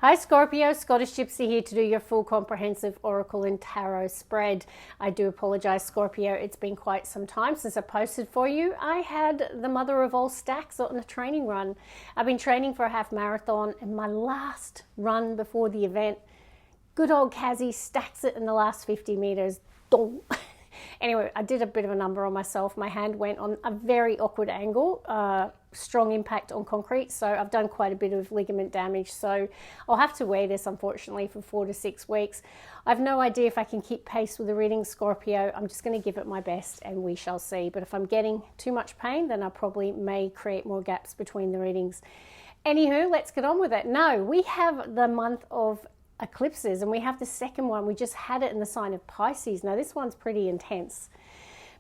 Hi Scorpio, Scottish Gypsy here to do your full comprehensive Oracle and Tarot spread. I do apologise Scorpio, it's been quite some time since I posted for you. I had the mother of all stacks on a training run. I've been training for a half marathon and my last run before the event, good old Kazzy stacks it in the last 50 metres. Anyway, I did a bit of a number on myself. My hand went on a very awkward angle, strong impact on concrete. So I've done quite a bit of ligament damage. So I'll have to wear this, unfortunately, for 4 to 6 weeks. I've no idea if I can keep pace with the reading, Scorpio. I'm just going to give it my best and we shall see. But if I'm getting too much pain, then I probably may create more gaps between the readings. Anywho, let's get on with it. No, we have the month of eclipses and we have the second one. We just had it in the sign of Pisces. Now this one's pretty intense.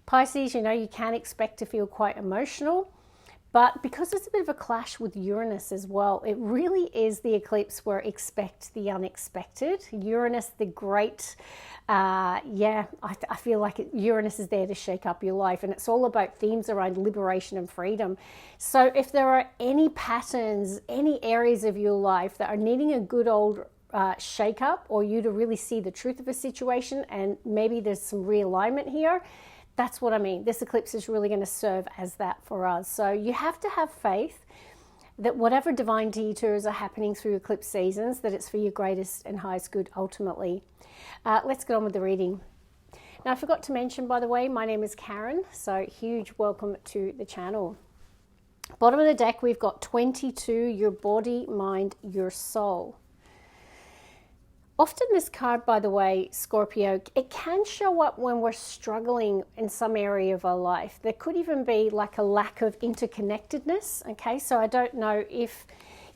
Pisces, you know, you can expect to feel quite emotional, but because it's a bit of a clash with Uranus as well, it really is the eclipse where expect the unexpected. Uranus, the great, I feel like Uranus is there to shake up your life, and it's all about themes around liberation and freedom. So if there are any patterns, any areas of your life that are needing a good old shake up, or you to really see the truth of a situation and maybe there's some realignment here, that's what I mean. This eclipse is really going to serve as that for us. So you have to have faith that whatever divine detours are happening through eclipse seasons, that it's for your greatest and highest good ultimately. Let's get on with the reading. Now I forgot to mention, by the way, my name is Karen, so huge welcome to the channel. Bottom of the deck we've got 22, your body, mind, your soul. Often this card, by the way, Scorpio, it can show up when we're struggling in some area of our life. There could even be like a lack of interconnectedness, okay? So I don't know if,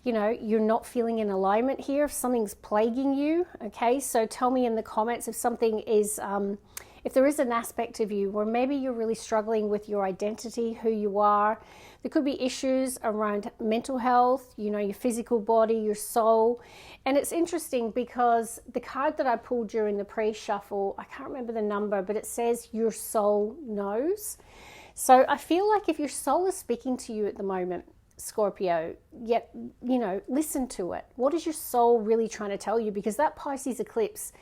you know, you're not feeling in alignment here, if something's plaguing you, okay? So tell me in the comments if something is, if there is an aspect of you where maybe you're really struggling with your identity, who you are. There could be issues around mental health, you know, your physical body, your soul. And it's interesting because the card that I pulled during the pre-shuffle, I can't remember the number, but it says your soul knows. So I feel like if your soul is speaking to you at the moment, Scorpio, yet, you know, listen to it. What is your soul really trying to tell you? Because that Pisces eclipse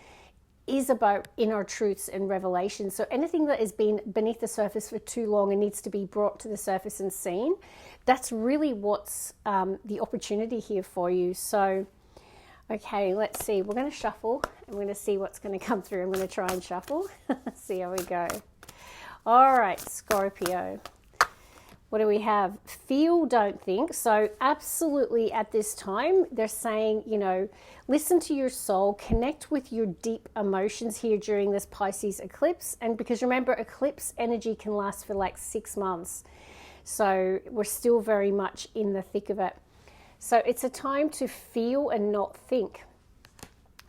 is about inner truths and revelations. So anything that has been beneath the surface for too long and needs to be brought to the surface and seen, that's really what's the opportunity here for you. So, okay, let's see. We're going to shuffle and we're going to see what's going to come through. I'm going to try and shuffle. See how we go. All right, Scorpio. What do we have? Feel, don't think. So absolutely at this time, they're saying, you know, listen to your soul, connect with your deep emotions here during this Pisces eclipse. And because remember, eclipse energy can last for like 6 months. So we're still very much in the thick of it. So it's a time to feel and not think.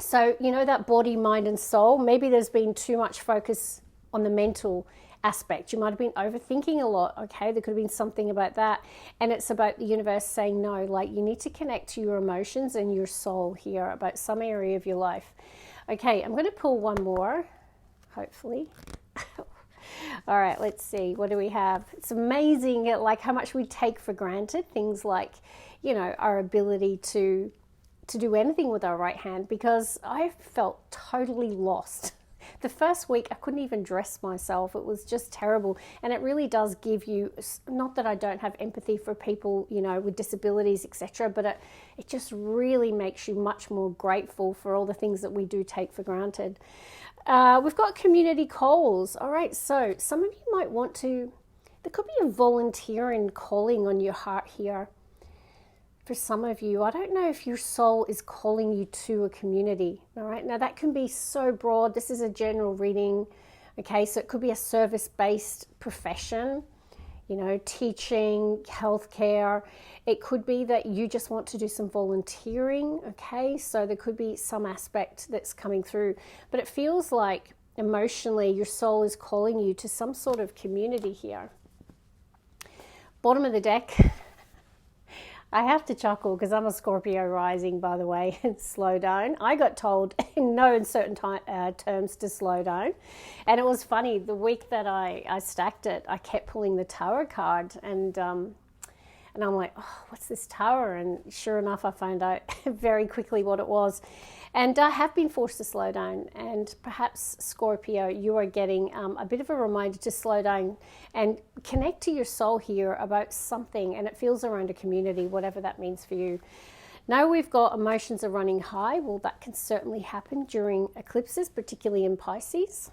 So, you know, that body, mind and soul, maybe there's been too much focus on the mental aspect. You might have been overthinking a lot, okay? There could have been something about that. And it's about the universe saying no, like you need to connect to your emotions and your soul here about some area of your life. Okay, I'm going to pull one more, hopefully. All right, let's see. What do we have? It's amazing like how much we take for granted. Things like, you know, our ability to do anything with our right hand, because I felt totally lost. The first week, I couldn't even dress myself. It was just terrible. And it really does give you, not that I don't have empathy for people, you know, with disabilities, etc., but it just really makes you much more grateful for all the things that we do take for granted. We've got community calls. All right, so some of you might want to, there could be a volunteering calling on your heart here. For some of you, I don't know if your soul is calling you to a community, all right? Now that can be so broad. This is a general reading, okay? So it could be a service-based profession, you know, teaching, healthcare. It could be that you just want to do some volunteering, okay? So there could be some aspect that's coming through, but it feels like emotionally your soul is calling you to some sort of community here. Bottom of the deck. I have to chuckle because I'm a Scorpio rising, by the way, and slow down. I got told in no uncertain terms to slow down. And it was funny, the week that I stacked it, I kept pulling the Tower card. And And I'm like, oh, what's this tower? And sure enough, I found out very quickly what it was. And I have been forced to slow down. And perhaps, Scorpio, you are getting a bit of a reminder to slow down and connect to your soul here about something. And it feels around a community, whatever that means for you. Now we've got emotions are running high. Well, that can certainly happen during eclipses, particularly in Pisces.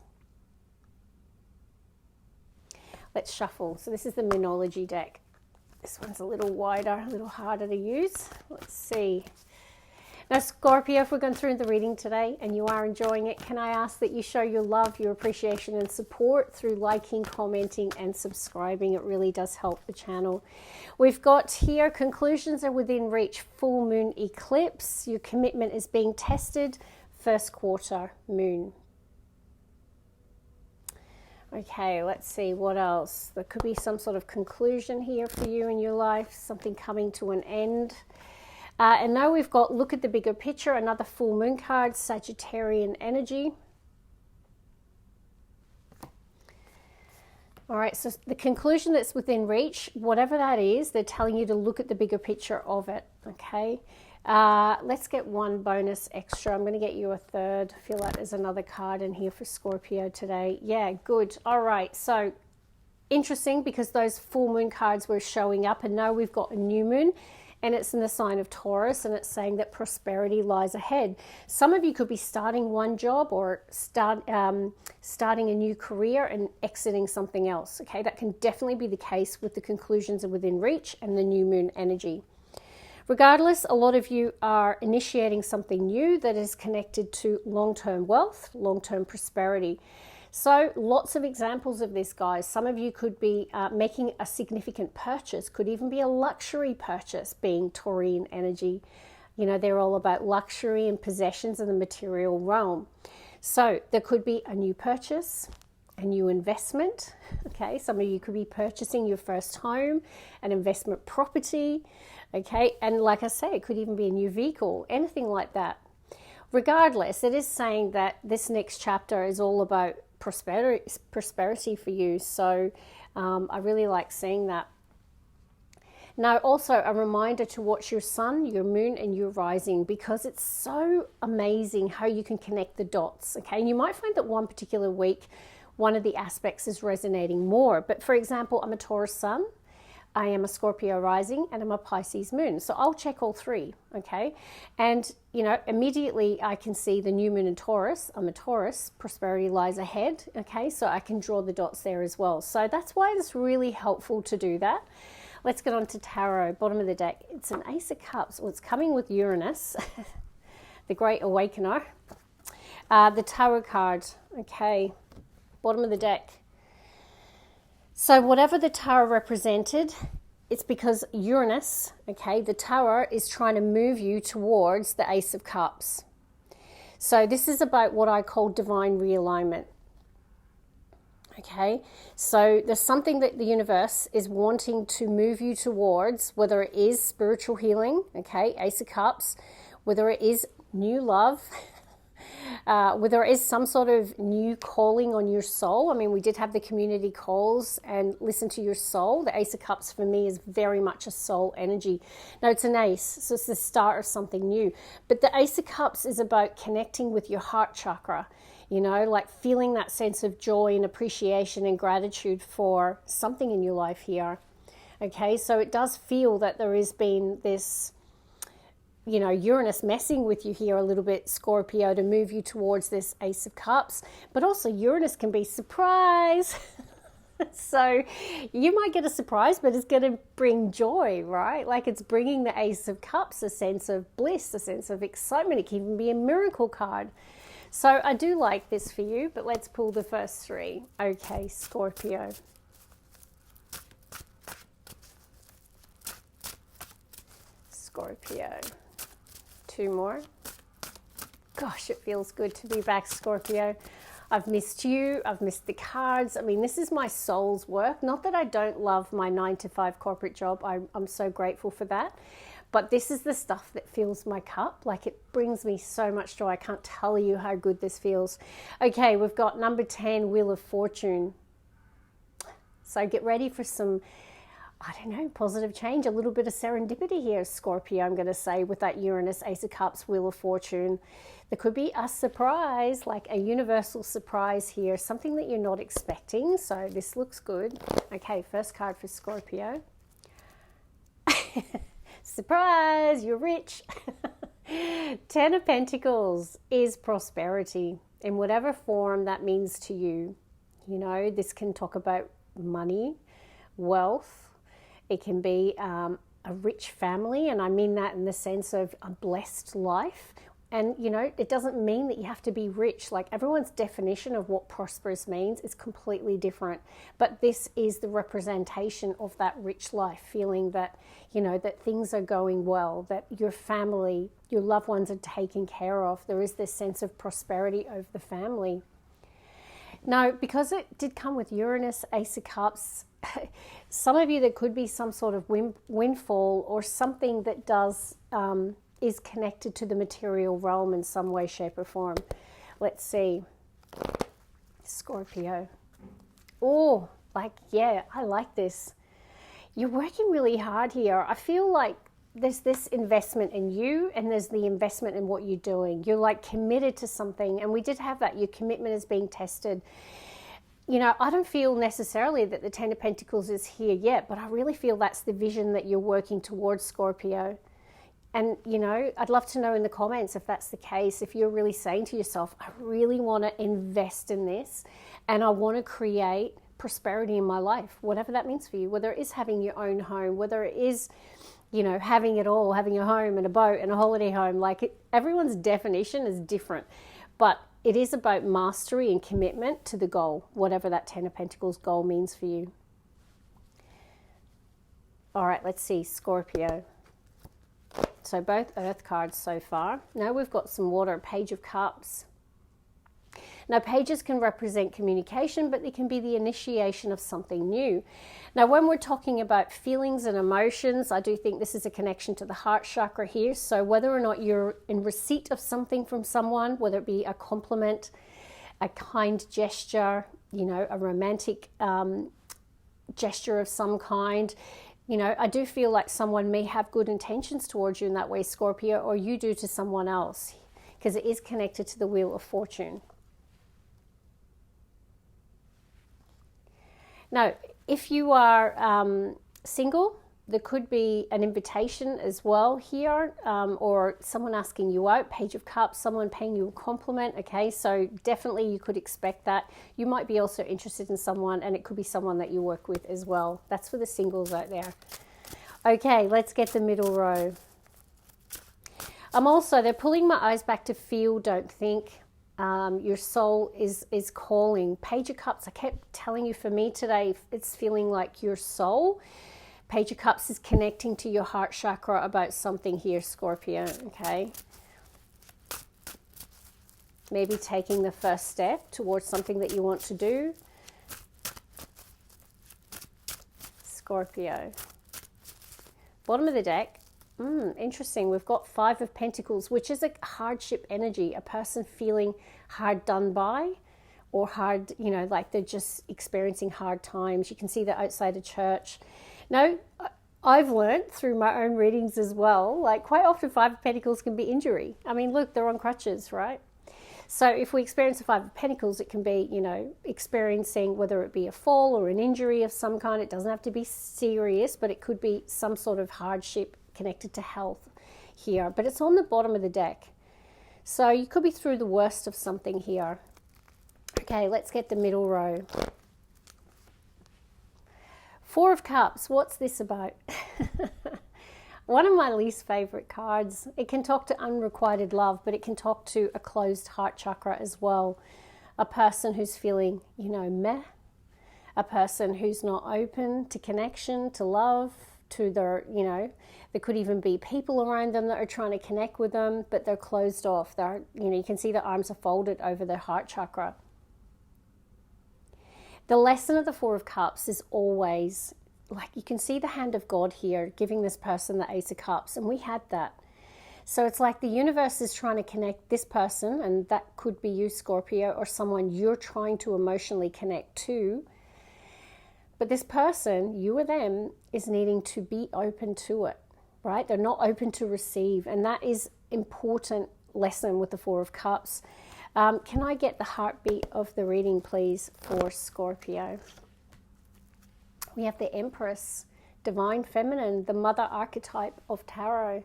Let's shuffle. So this is the Moonology deck. This one's a little wider, a little harder to use. Let's see. Now, Scorpio, if we're going through the reading today and you are enjoying it, can I ask that you show your love, your appreciation and support through liking, commenting and subscribing. It really does help the channel. We've got here, conclusions are within reach, full moon eclipse. Your commitment is being tested, first quarter moon. Okay, let's see what else. There could be some sort of conclusion here for you in your life, something coming to an end. And now we've got look at the bigger picture, another full moon card, Sagittarian energy. All right, so the conclusion that's within reach, whatever that is, they're telling you to look at the bigger picture of it, okay? Let's get one bonus extra. I'm going to get you a third. I feel like there's another card in here for Scorpio today. Yeah, good. All right, so interesting because those full moon cards were showing up and now we've got a new moon and it's in the sign of Taurus and it's saying that prosperity lies ahead. Some of you could be starting one job or starting a new career and exiting something else, okay? That can definitely be the case with the conclusions are within reach and the new moon energy. Regardless, a lot of you are initiating something new that is connected to long-term wealth, long-term prosperity. So lots of examples of this, guys. Some of you could be making a significant purchase, could even be a luxury purchase, being Taurian energy. You know, they're all about luxury and possessions in the material realm. So there could be a new purchase, a new investment. Okay, some of you could be purchasing your first home, an investment property. Okay, and like I say, it could even be a new vehicle, anything like that. Regardless, it is saying that this next chapter is all about prosperity for you. So I really like seeing that. Now, also a reminder to watch your sun, your moon, and your rising, because it's so amazing how you can connect the dots. Okay, and you might find that one particular week, one of the aspects is resonating more. But for example, I'm a Taurus sun, I am a Scorpio rising, and I'm a Pisces moon. So I'll check all three, okay? And, you know, immediately I can see the new moon in Taurus. I'm a Taurus, prosperity lies ahead, okay? So I can draw the dots there as well. So that's why it's really helpful to do that. Let's get on to tarot, bottom of the deck. It's an Ace of Cups. Well, it's coming with Uranus, the Great Awakener. The Tower card, okay, bottom of the deck. So whatever the Tower represented, it's because Uranus, okay, the Tower is trying to move you towards the Ace of Cups. So this is about what I call divine realignment. Okay, so there's something that the universe is wanting to move you towards, whether it is spiritual healing, okay, Ace of Cups, whether it is new love, whether it is some sort of new calling on your soul. I mean, we did have the community calls and listen to your soul. The Ace of Cups for me is very much a soul energy. Now, it's an ace, so it's the start of something new. But the Ace of Cups is about connecting with your heart chakra, you know, like feeling that sense of joy and appreciation and gratitude for something in your life here. Okay, so it does feel that there has been this, you know, Uranus messing with you here a little bit, Scorpio, to move you towards this Ace of Cups. But also Uranus can be surprise. So you might get a surprise, but it's going to bring joy, right? Like it's bringing the Ace of Cups a sense of bliss, a sense of excitement. It can even be a miracle card. So I do like this for you, but let's pull the first three. Okay, Scorpio. Scorpio. Two more. Gosh, it feels good to be back, Scorpio. I've missed you. I've missed the cards. I mean, this is my soul's work. Not that I don't love my 9-to-5 corporate job. I'm so grateful for that. But this is the stuff that fills my cup. Like it brings me so much joy. I can't tell you how good this feels. Okay, we've got number 10, Wheel of Fortune. So get ready for some I don't know, positive change, a little bit of serendipity here, Scorpio, I'm going to say, with that Uranus, Ace of Cups, Wheel of Fortune. There could be a surprise, like a universal surprise here, something that you're not expecting. So this looks good. Okay, first card for Scorpio. Surprise, you're rich. Ten of Pentacles is prosperity in whatever form that means to you. You know, this can talk about money, wealth. It can be a rich family, and I mean that in the sense of a blessed life. And, you know, it doesn't mean that you have to be rich. Like, everyone's definition of what prosperous means is completely different. But this is the representation of that rich life, feeling that, you know, that things are going well, that your family, your loved ones are taken care of. There is this sense of prosperity over the family. Now, because it did come with Uranus, Ace of Cups, some of you, there could be some sort of windfall or something that does is connected to the material realm in some way, shape, or form. Let's see. Scorpio. Oh, like, yeah, I like this. You're working really hard here. I feel like there's this investment in you, and there's the investment in what you're doing. You're like committed to something, and we did have that. Your commitment is being tested. You know, I don't feel necessarily that the Ten of Pentacles is here yet, but I really feel that's the vision that you're working towards, Scorpio. And, you know, I'd love to know in the comments if that's the case, if you're really saying to yourself, I really want to invest in this, and I want to create prosperity in my life, whatever that means for you, whether it is having your own home, whether it is, you know, having it all, having a home and a boat and a holiday home. Like, everyone's definition is different, but it is about mastery and commitment to the goal, whatever that Ten of Pentacles goal means for you. All right, let's see, Scorpio. So both earth cards so far. Now we've got some water, Page of Cups. Now, pages can represent communication, but they can be the initiation of something new. Now, when we're talking about feelings and emotions, I do think this is a connection to the heart chakra here. So whether or not you're in receipt of something from someone, whether it be a compliment, a kind gesture, you know, a romantic gesture of some kind, you know, I do feel like someone may have good intentions towards you in that way, Scorpio, or you do to someone else, because it is connected to the Wheel of Fortune. Now, if you are single, there could be an invitation as well here, or someone asking you out, Page of Cups, someone paying you a compliment, okay? So definitely you could expect that. You might be also interested in someone, and it could be someone that you work with as well. That's for the singles out there. Okay, let's get the middle row. They're pulling my eyes back to feel, don't think. Your soul is calling. Page of Cups, I kept telling you, for me today, it's feeling like your soul. Page of Cups is connecting to your heart chakra about something here, Scorpio, okay? Maybe taking the first step towards something that you want to do. Scorpio. Bottom of the deck. Interesting. We've got Five of Pentacles, which is a hardship energy, a person feeling hard done by, or hard, you know, like they're just experiencing hard times. You can see that outside a church. Now, I've learned through my own readings as well, like quite often Five of Pentacles can be injury. I mean, look, they're on crutches, right? So if we experience a Five of Pentacles, it can be, you know, experiencing whether it be a fall or an injury of some kind. It doesn't have to be serious, but it could be some sort of hardship connected to health here. But it's on the bottom of the deck. So you could be through the worst of something here. Okay, let's get the middle row. Four of Cups, what's this about? One of my least favorite cards. It can talk to unrequited love, but it can talk to a closed heart chakra as well. A person who's feeling, you know, meh. A person who's not open to connection, to love, to their, you know, there could even be people around them that are trying to connect with them, but they're closed off. They're, you know, you can see their arms are folded over their heart chakra. The lesson of the Four of Cups is always, like, you can see the hand of God here giving this person the Ace of Cups, and we had that. So it's like the universe is trying to connect this person, and that could be you, Scorpio, or someone you're trying to emotionally connect to. But this person, you or them, is needing to be open to it, right? They're not open to receive. And that is important lesson with the Four of Cups. Can I get the heartbeat of the reading, please, for Scorpio? We have the Empress, Divine Feminine, the mother archetype of Tarot.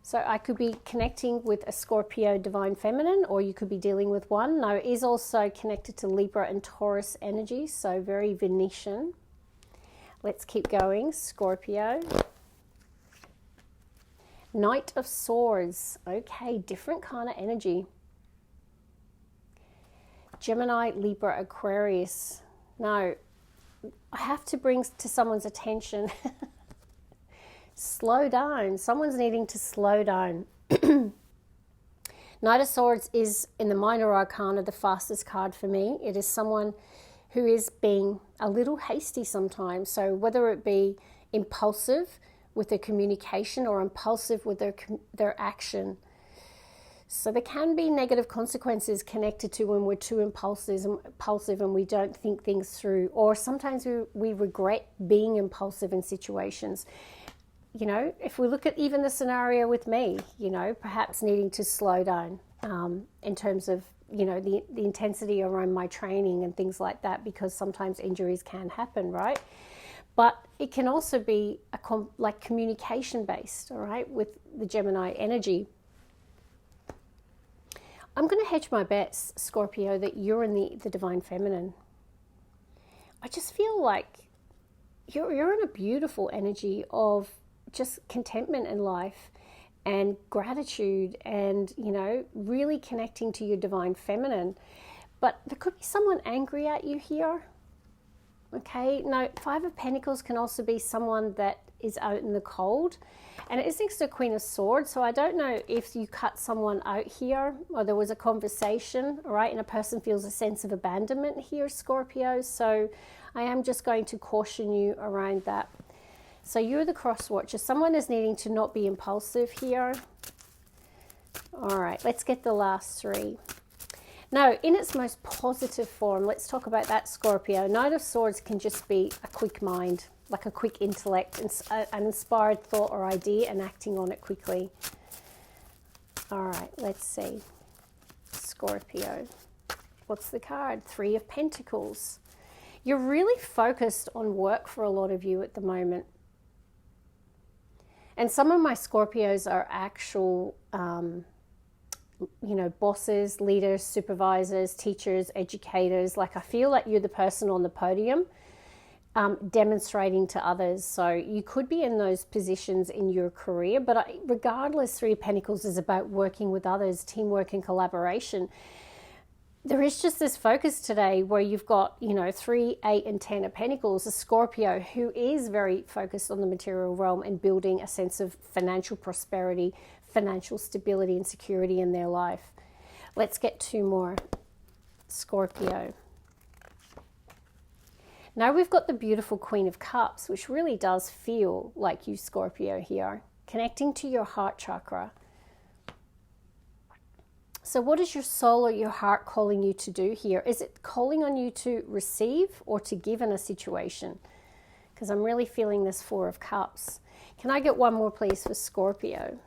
So I could be connecting with a Scorpio Divine Feminine, or you could be dealing with one. No, it is also connected to Libra and Taurus energy, so very Venetian. Let's keep going. Scorpio. Knight of Swords. Okay, different kind of energy. Gemini, Libra, Aquarius. Now, I have to bring to someone's attention slow down. Someone's needing to slow down. Knight of Swords is, in the minor arcana, the fastest card for me. It is someone who is being a little hasty sometimes. So whether it be impulsive with their communication or impulsive with their action. So there can be negative consequences connected to when we're too impulsive and we don't think things through. Or sometimes we regret being impulsive in situations. You know, if we look at even the scenario with me, you know, perhaps needing to slow down in terms of, you know, the intensity around my training and things like that, because sometimes injuries can happen, right? But it can also be like communication based, all right, with the Gemini energy. I'm going to hedge my bets, Scorpio, that you're in the Divine Feminine. I just feel like you're in a beautiful energy of just contentment in life and gratitude and, you know, really connecting to your Divine Feminine. But there could be someone angry at you here. Okay, now Five of Pentacles can also be someone that is out in the cold. And it is next to Queen of Swords, so I don't know if you cut someone out here or there was a conversation, all right, and a person feels a sense of abandonment here, Scorpio. So I am just going to caution you around that. So you're the cross watcher. Someone is needing to not be impulsive here. All right, let's get the last three. Now, in its most positive form, let's talk about that, Scorpio. Knight of Swords can just be a quick mind, like a quick intellect, an inspired thought or idea and acting on it quickly. All right, let's see. Scorpio. What's the card? Three of Pentacles. You're really focused on work for a lot of you at the moment. And some of my Scorpios are actual, you know, bosses, leaders, supervisors, teachers, educators. Like I feel like you're the person on the podium demonstrating to others. So you could be in those positions in your career, but regardless, Three of Pentacles is about working with others, teamwork and collaboration. There is just this focus today where you've got, you know, 3, 8 and 10 of Pentacles, a Scorpio who is very focused on the material realm and building a sense of financial prosperity, financial stability and security in their life. Let's get two more. Scorpio. Now we've got the beautiful Queen of Cups, which really does feel like you, Scorpio, here, connecting to your heart chakra. So what is your soul or your heart calling you to do here? Is it calling on you to receive or to give in a situation? Because I'm really feeling this Four of Cups. Can I get one more, please, for Scorpio?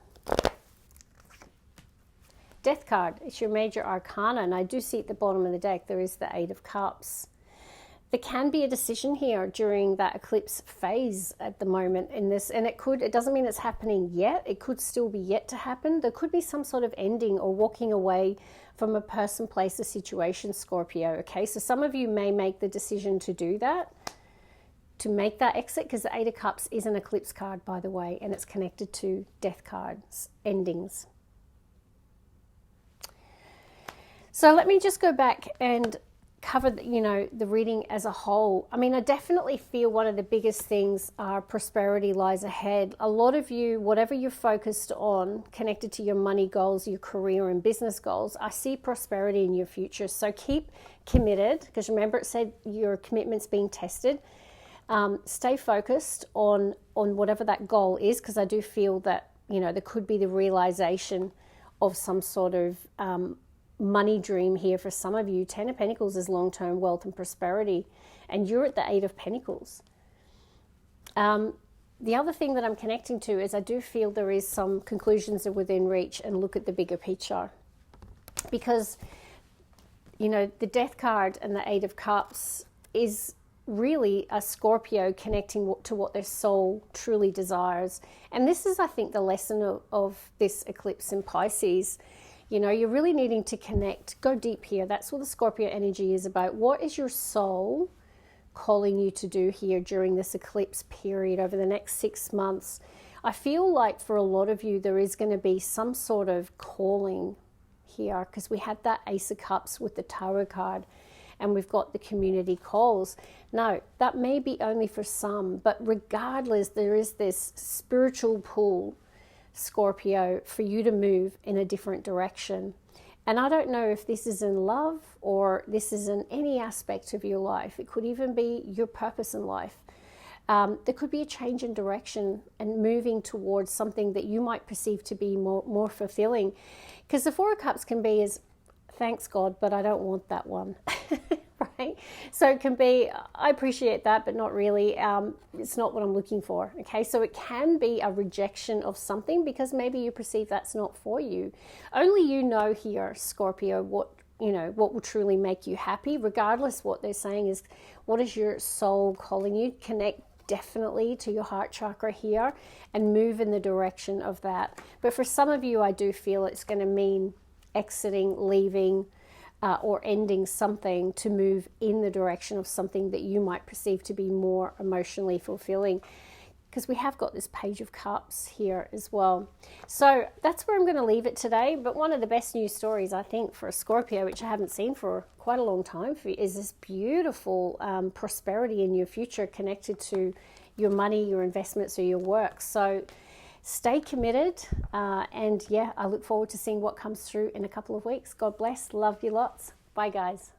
Death card. It's your major arcana, and I do see at the bottom of the deck there is the Eight of Cups. There can be a decision here during that eclipse phase at the moment in this, and it doesn't mean it's happening yet. It could still be yet to happen. There could be some sort of ending or walking away from a person, place, or situation, Scorpio. Okay, so some of you may make the decision to do that, to make that exit, because the Eight of Cups is an eclipse card, by the way, and it's connected to death cards, endings. So let me just go back and cover, you know, the reading as a whole. I mean, I definitely feel one of the biggest things are prosperity lies ahead. A lot of you, whatever you're focused on, connected to your money goals, your career and business goals, I see prosperity in your future. So keep committed, because remember it said your commitment's being tested. Stay focused on whatever that goal is, because I do feel that, you know, there could be the realization of some sort of money dream here for some of you. 10 of Pentacles is long-term wealth and prosperity, and you're at the 8 of Pentacles. The other thing that I'm connecting to is I do feel there is some conclusions are within reach, and look at the bigger picture. Because, you know, the Death card and the 8 of Cups is really a Scorpio connecting to what their soul truly desires. And this is, I think, the lesson of this eclipse in Pisces. You know, you're really needing to connect, go deep here. That's what the Scorpio energy is about. What is your soul calling you to do here during this eclipse period over the next 6 months? I feel like for a lot of you, there is going to be some sort of calling here, because we had that Ace of Cups with the Tarot card, and we've got the community calls. Now, that may be only for some, but regardless, there is this spiritual pull, Scorpio, for you to move in a different direction. And I don't know if this is in love or this is in any aspect of your life. It could even be your purpose in life. There could be a change in direction and moving towards something that you might perceive to be more fulfilling. Because the Four of Cups can be as, thanks God, but I don't want that one. Right? So it can be, I appreciate that, but not really. It's not what I'm looking for. Okay, so it can be a rejection of something because maybe you perceive that's not for you. Only you know here, Scorpio, what will truly make you happy. Regardless, what they're saying is, what is your soul calling you? Connect definitely to your heart chakra here and move in the direction of that. But for some of you, I do feel it's going to mean exiting, leaving, or ending something to move in the direction of something that you might perceive to be more emotionally fulfilling. Because we have got this Page of Cups here as well. So that's where I'm going to leave it today. But one of the best news stories, I think, for a Scorpio, which I haven't seen for quite a long time, is this beautiful prosperity in your future connected to your money, your investments, or your work. So stay committed. And yeah, I look forward to seeing what comes through in a couple of weeks. God bless. Love you lots. Bye, guys.